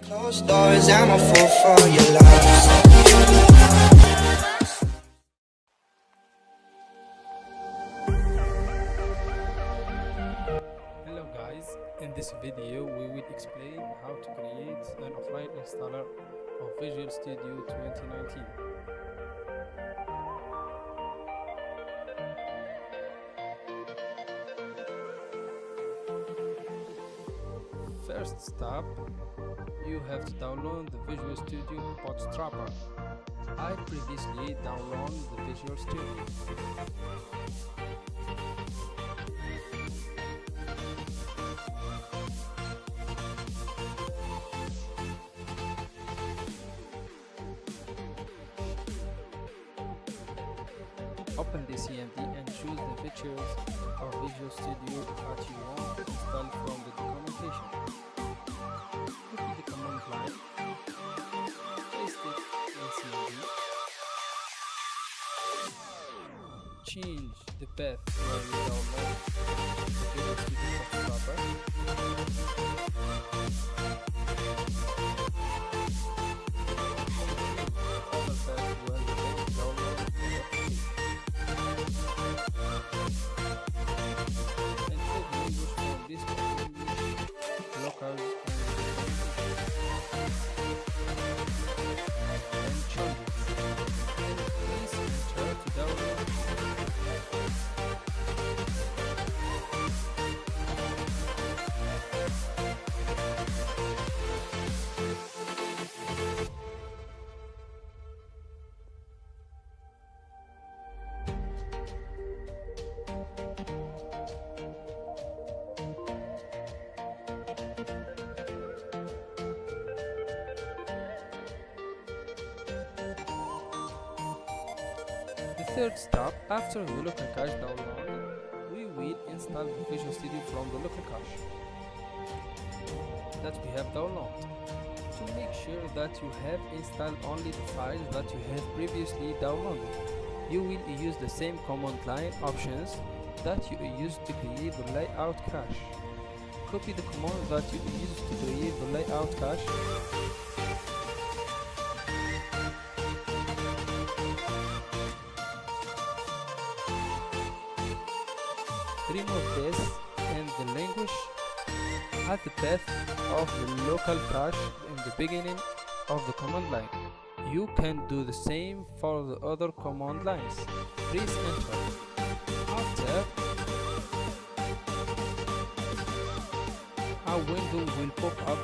Closed doors, I'm a fool for your love. Hello guys, in this video we will explain how to create an offline installer of Visual Studio 2019. First step, you have to download the Visual Studio Bootstrapper. I previously downloaded the Visual Studio. Open the CMD and choose the features of Visual Studio that you want to install from the documentation. Copy the command line, paste it in CMD, change the path where you download the Visual Studio Bootstrapper. Other path where you want to download the application. Locals and changes. Please enter to download. The third step, after the local cache download, we will install the Visual Studio from the local cache that we have downloaded. To make sure that you have installed only the files that you have previously downloaded, you will use the same command line options that you used to create the layout cache. Copy the command that you used to create the layout cache. Remove this and the language at the path of the local cache in the beginning of the command line. You can do the same for the other command lines. Press enter. After, a window will pop up.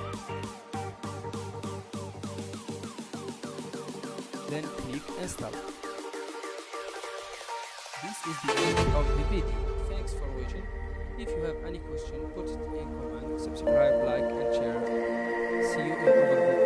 Then click install. This is the end of the video. Thanks for watching. If you have any question, put it in comment, subscribe, like and share. See you in other videos.